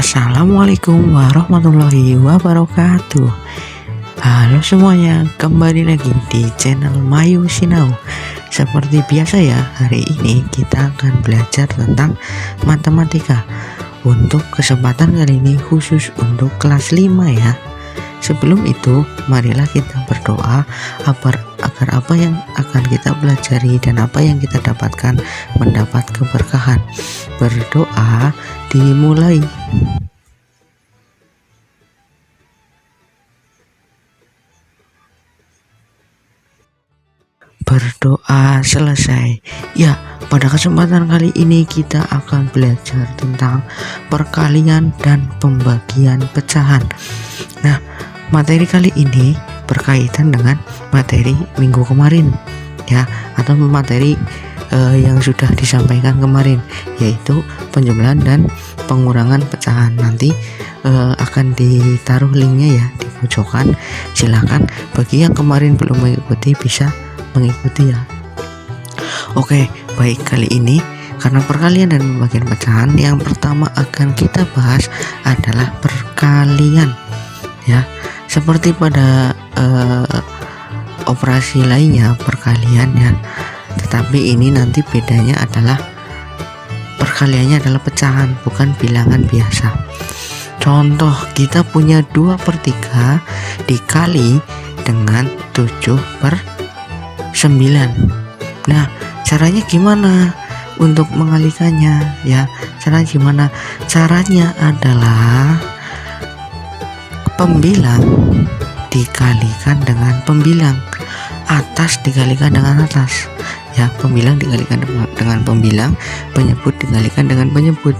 Assalamualaikum warahmatullahi wabarakatuh. Halo semuanya, kembali lagi di channel Mayu Sinau. Seperti biasa ya, hari ini kita akan belajar tentang matematika. Untuk kesempatan kali ini khusus untuk kelas 5 ya. Sebelum itu, marilah kita berdoa agar apa yang akan kita pelajari dan apa yang kita dapatkan mendapat keberkahan. Berdoa dimulai. Berdoa selesai. Ya, pada kesempatan kali ini kita akan belajar tentang perkalian dan pembagian pecahan. Nah, materi kali ini berkaitan dengan materi minggu kemarin ya, atau materi yang sudah disampaikan kemarin, yaitu penjumlahan dan pengurangan pecahan. Nanti akan ditaruh linknya ya di pojokan. Silakan bagi yang kemarin belum mengikuti bisa mengikuti ya. Oke, baik, kali ini karena perkalian dan pembagian pecahan, yang pertama akan kita bahas adalah perkalian ya. Seperti pada operasi lainnya perkalian ya, tetapi ini nanti bedanya adalah perkaliannya adalah pecahan, bukan bilangan biasa. Contoh, kita punya 2/3 dikali dengan 7/9. Nah, caranya gimana untuk mengalikannya ya? Caranya adalah pembilang dikalikan dengan pembilang, atas dikalikan dengan atas ya, pembilang dikalikan dengan pembilang, penyebut dikalikan dengan penyebut.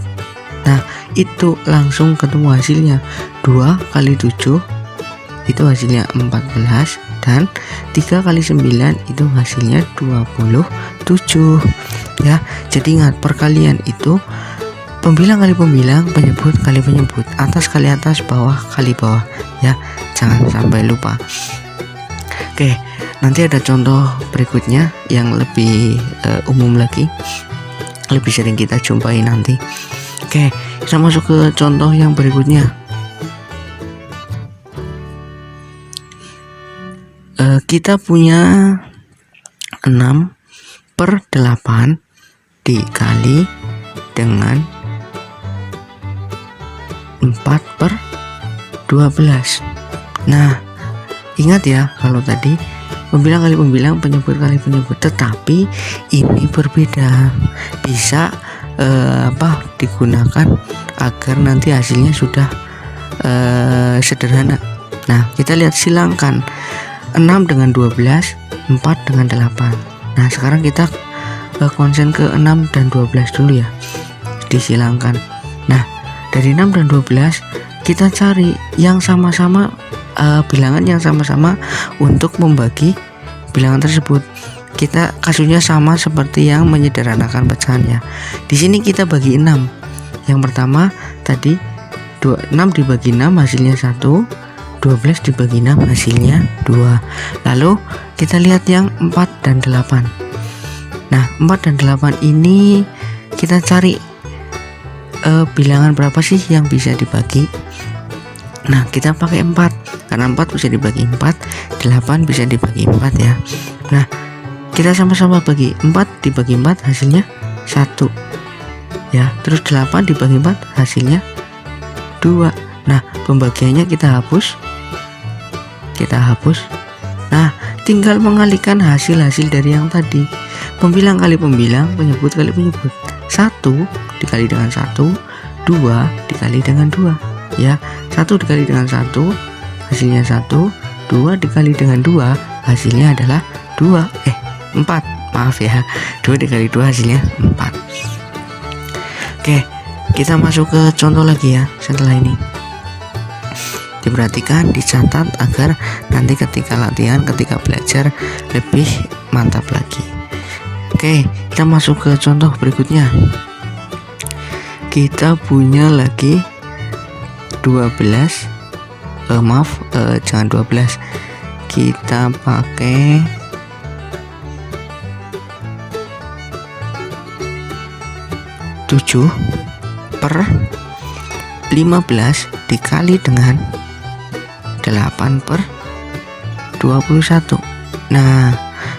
Nah, itu langsung ketemu hasilnya. 2 kali 7 itu hasilnya 14, dan 3 kali 9 itu hasilnya 27 ya. Jadi ingat, perkalian itu pembilang kali pembilang, penyebut kali penyebut, atas kali atas, bawah kali bawah ya, jangan sampai lupa. Oke, nanti ada contoh berikutnya yang lebih umum lagi, lebih sering kita jumpai nanti. Oke, kita masuk ke contoh yang berikutnya. Kita punya 6/8 dikali dengan 4/12. Nah, ingat ya, kalau tadi pembilang kali pembilang, penyebut kali penyebut, tetapi ini berbeda. Bisa digunakan agar nanti hasilnya sudah sederhana. Nah, kita lihat, silangkan 6 dengan 12, 4 dengan 8. Nah, sekarang kita konsen ke 6 dan 12 dulu ya, disilangkan. Nah, dari 6 dan 12 kita cari yang sama-sama, bilangan yang sama-sama untuk membagi bilangan tersebut. Kita kasusnya sama seperti yang menyederhanakan pecahan ya. Di sini kita bagi 6. Yang pertama tadi 6 dibagi 6 hasilnya 1, 12 dibagi 6 hasilnya 2. Lalu kita lihat yang 4 dan 8. Nah, 4 dan 8 ini kita cari bilangan berapa sih yang bisa dibagi. Nah, kita pakai 4 karena 4 bisa dibagi 4, 8 bisa dibagi 4 ya. Nah, kita sama-sama bagi 4 dibagi 4 hasilnya 1 ya. Terus 8 dibagi 4 hasilnya 2. Nah, pembagiannya kita hapus. Nah, tinggal mengalihkan hasil-hasil dari yang tadi. Pembilang kali pembilang, penyebut kali penyebut. 1 dikali dengan 1, 2 dikali dengan 2 ya. 1 dikali dengan 1 hasilnya 1, 2 dikali dengan 2 hasilnya adalah 4, maaf ya, 2 dikali 2 hasilnya 4. Oke, kita masuk ke contoh lagi ya. Setelah ini diperhatikan, dicatat agar nanti ketika latihan, ketika belajar lebih mantap lagi. Oke, kita masuk ke contoh berikutnya. Kita punya lagi 12, jangan 12, kita pakai 7/12 15 dikali dengan 8/21. Nah,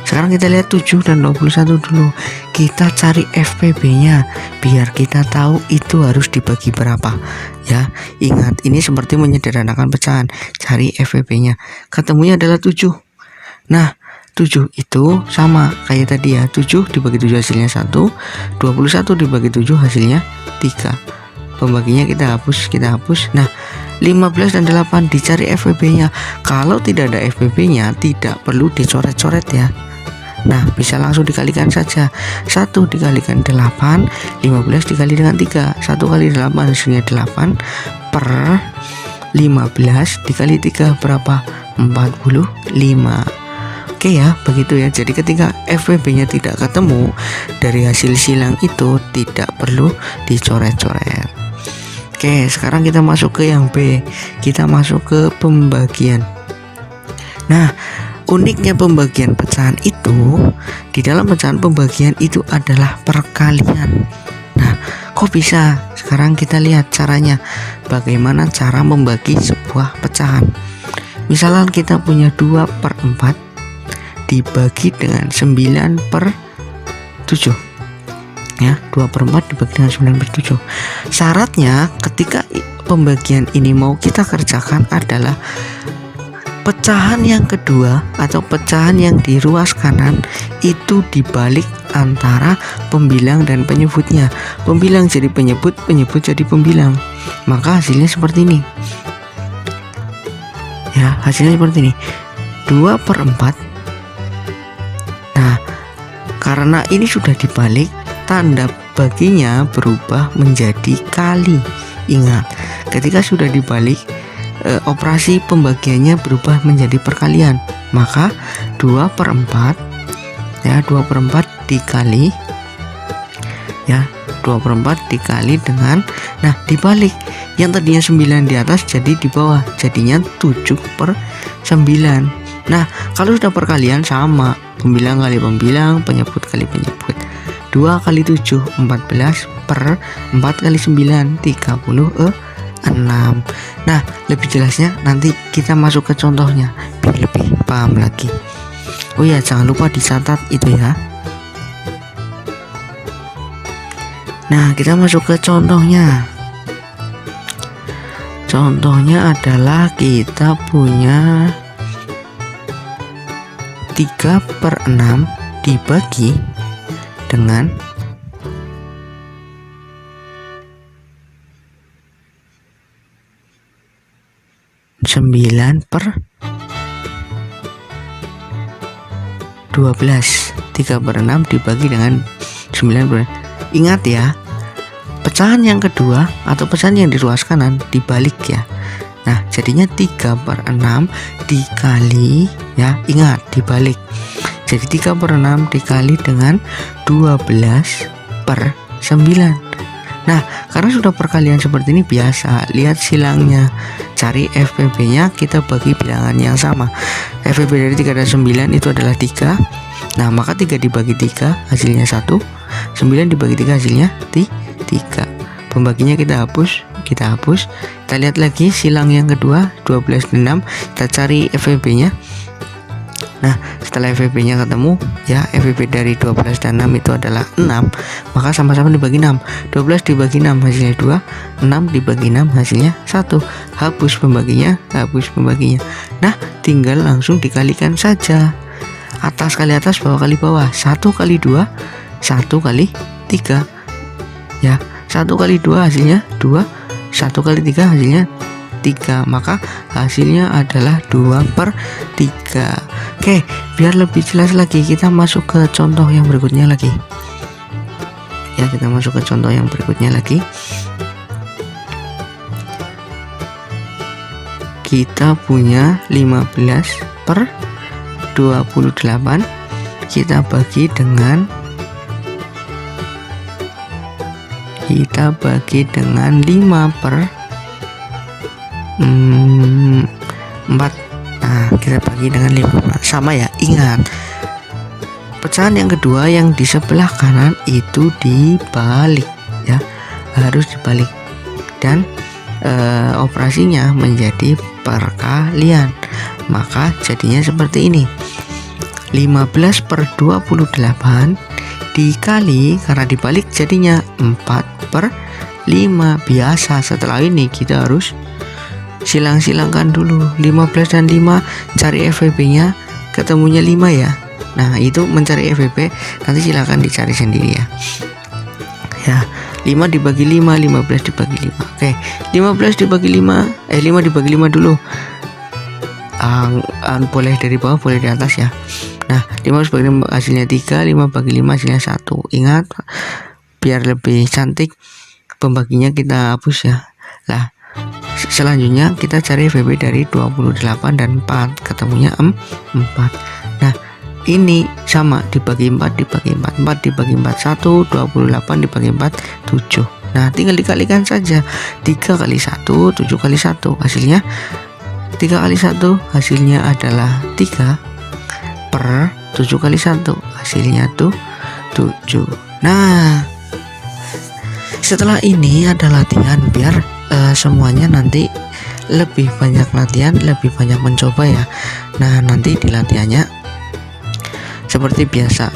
sekarang kita lihat 7 dan 21 dulu. Kita cari FPB nya biar kita tahu itu harus dibagi berapa. Ya, ingat ini seperti menyederhanakan pecahan. Cari FPB nya. Ketemunya adalah 7. Nah, 7 itu sama kayak tadi ya. 7 dibagi 7 hasilnya 1. 21 dibagi 7 hasilnya 3. Pembaginya kita hapus. Nah, 15 dan 8 dicari FPB-nya. Kalau tidak ada FPB-nya tidak perlu dicoret-coret ya. Nah, bisa langsung dikalikan saja. 1 dikalikan 8, 15 dikali dengan 3. 1 kali 8 hasilnya 8 per 15 dikali 3 berapa? 45. Oke ya, begitu ya. Jadi ketika FPB-nya tidak ketemu dari hasil silang itu tidak perlu dicoret-coret. Oke, sekarang kita masuk ke yang B. Kita masuk ke pembagian. Nah, uniknya pembagian pecahan itu, di dalam pecahan pembagian itu adalah perkalian. Nah, kok bisa? Sekarang kita lihat caranya. Bagaimana cara membagi sebuah pecahan. Misalnya kita punya 2/4 dibagi dengan 9/7. Ya, 2/4 dibagi dengan 9/7. Syaratnya ketika pembagian ini mau kita kerjakan adalah pecahan yang kedua atau pecahan yang di ruas kanan itu dibalik antara pembilang dan penyebutnya. Pembilang jadi penyebut, penyebut jadi pembilang. Maka hasilnya seperti ini. Ya, hasilnya seperti ini. 2/4. Nah, karena ini sudah dibalik, tanda baginya berubah menjadi kali. Ingat, ketika sudah dibalik, operasi pembagiannya berubah menjadi perkalian. Maka 2/4 ya, 2/4 dikali ya, 2/4 dikali dengan, nah dibalik, yang tadinya 9 di atas jadi di bawah, jadinya 7/9. Nah, kalau sudah perkalian sama, pembilang kali pembilang, penyebut kali penyebut. 2 kali 7 14 per 4 kali 9 36. Nah, lebih jelasnya nanti kita masuk ke contohnya biar lebih paham lagi. Oh ya, jangan lupa dicatat itu ya. Nah, kita masuk ke contohnya. Contohnya adalah kita punya 3/6 dibagi dengan 9/12. 3/6 dibagi dengan 9. Ingat ya, pecahan yang kedua atau pecahan yang di ruas kanan dibalik ya. Nah, jadinya 3/6 dikali ya, ingat dibalik. Jadi 3/6 dikali dengan 12/9. Nah, karena sudah perkalian seperti ini biasa, lihat silangnya, cari FPB nya, kita bagi bilangan yang sama. FPB dari 3 dan 9 itu adalah 3. Nah, maka 3 dibagi 3 hasilnya 1, 9 dibagi 3 hasilnya 3. Pembaginya kita hapus. Kita lihat lagi silang yang kedua, 12 dan 6, kita cari FPB nya. Nah, setelah FPB nya ketemu ya, FPB dari 12 dan 6 itu adalah 6, maka sama-sama dibagi 6. 12 dibagi 6 hasilnya 2, 6 dibagi 6 hasilnya 1. Hapus pembaginya. Nah, tinggal langsung dikalikan saja. Atas kali atas, bawah kali bawah. 1 kali 2, 1 kali 3. Ya, 1 kali 2 hasilnya 2, 1 kali 3 hasilnya 3, maka hasilnya adalah 2/3. Oke, biar lebih jelas lagi kita masuk ke contoh yang berikutnya lagi. Ya, kita masuk ke contoh yang berikutnya lagi. Kita punya 15/28, kita bagi dengan 5/4. Nah, kita bagi dengan 5. Sama ya, ingat, pecahan yang kedua yang di sebelah kanan itu dibalik ya, harus dibalik. Dan operasinya menjadi perkalian, maka jadinya seperti ini. 15/28 dikali, karena dibalik jadinya 4/5. Biasa setelah ini kita harus silang-silangkan dulu 15 dan 5, cari FVB nya, ketemunya 5 ya. Nah itu mencari FVB, nanti silahkan dicari sendiri ya. 5 dibagi 5, 15 dibagi 5. Oke, 15 dibagi 5, 5 dibagi 5 dulu. Boleh dari bawah, boleh di atas ya. Nah 5 bagi 5 hasilnya 3, 5 bagi 5 hasilnya 1. Ingat, biar lebih cantik pembaginya kita hapus ya. Lah selanjutnya kita cari VB dari 28 dan 4, ketemunya 4. Nah ini sama, dibagi 4 dibagi 4, 4 dibagi 4 1, 28 dibagi 4 7. Nah tinggal dikalikan saja, 3 kali 1, 7 kali 1, hasilnya 3 kali 1 hasilnya adalah 3 per 7 kali 1 hasilnya tuh 7. Nah setelah ini ada latihan biar semuanya nanti lebih banyak latihan, lebih banyak mencoba ya. Nah nanti di latihannya seperti biasa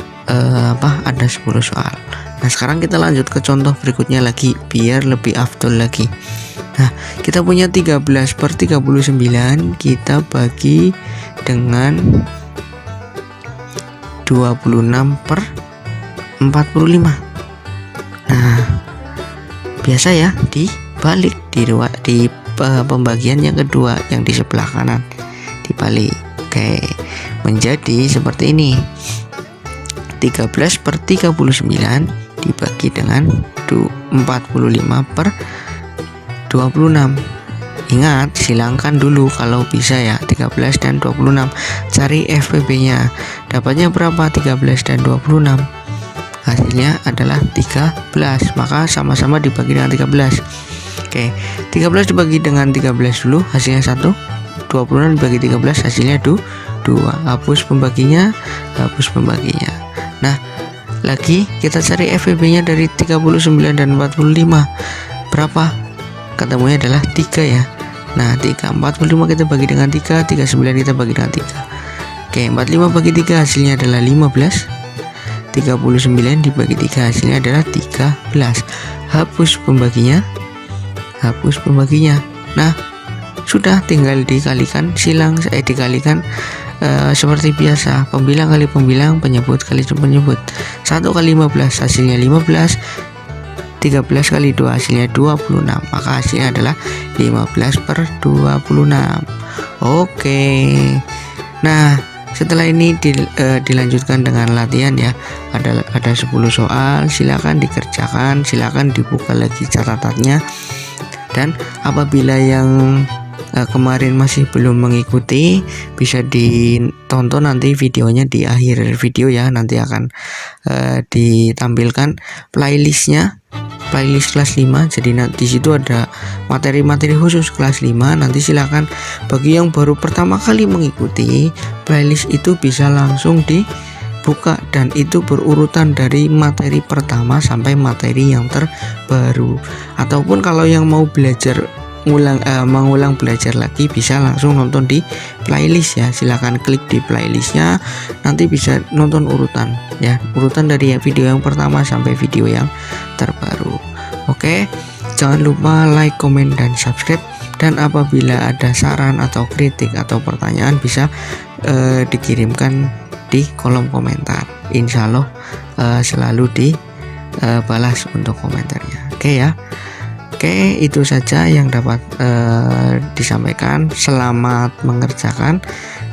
ada 10 soal. Nah sekarang kita lanjut ke contoh berikutnya lagi biar lebih afdol lagi. Nah kita punya 13/39, kita bagi dengan 26/45. Nah biasa ya, dibalik di pembagian yang kedua yang di sebelah kanan, dibalik. Oke, menjadi seperti ini. 13/39 dibagi dengan 45/26. Ingat, silangkan dulu kalau bisa ya, 13 dan 26. Cari FVB nya, dapatnya berapa? 13 dan 26, hasilnya adalah 13, maka sama-sama dibagi dengan 13. Oke, 13 dibagi dengan 13 dulu, hasilnya 1. 26 dibagi 13 hasilnya 2. Hapus pembaginya, hapus pembaginya. Nah lagi kita cari FVB nya dari 39 dan 45, berapa? Ketemunya adalah 3 ya. Nah 3, 45 kita bagi dengan 3, 39 kita bagi dengan 3. Oke, 45 bagi 3 hasilnya adalah 15. 39 dibagi 3 hasilnya adalah 13. Hapus pembaginya, hapus pembaginya. Nah sudah, tinggal dikalikan, dikalikan seperti biasa, pembilang kali pembilang, penyebut kali penyebut. 1 kali 15 hasilnya 15, 13 kali 2 hasilnya 26, maka hasilnya adalah 15/26. Oke, nah setelah ini dilanjutkan dengan latihan ya. Ada 10 soal, silakan dikerjakan, silakan dibuka lagi catatannya. Dan apabila yang kemarin masih belum mengikuti, bisa ditonton nanti videonya di akhir video ya. Nanti akan ditampilkan playlistnya, playlist kelas 5. Jadi di situ ada materi-materi khusus kelas 5. Nanti silakan bagi yang baru pertama kali mengikuti, playlist itu bisa langsung dibuka dan itu berurutan dari materi pertama sampai materi yang terbaru. Ataupun kalau yang mau belajar mengulang belajar lagi, bisa langsung nonton di playlist ya. Silahkan klik di playlistnya, nanti bisa nonton urutan ya, urutan dari video yang pertama sampai video yang terbaru. Oke, jangan lupa like, comment, dan subscribe. Dan apabila ada saran atau kritik atau pertanyaan bisa dikirimkan di kolom komentar. Insya Allah selalu dibalas untuk komentarnya. Oke ya. Oke, itu saja yang dapat disampaikan. Selamat mengerjakan.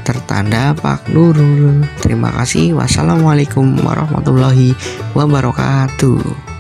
Tertanda Pak Nurul. Terima kasih. Wassalamualaikum warahmatullahi wabarakatuh.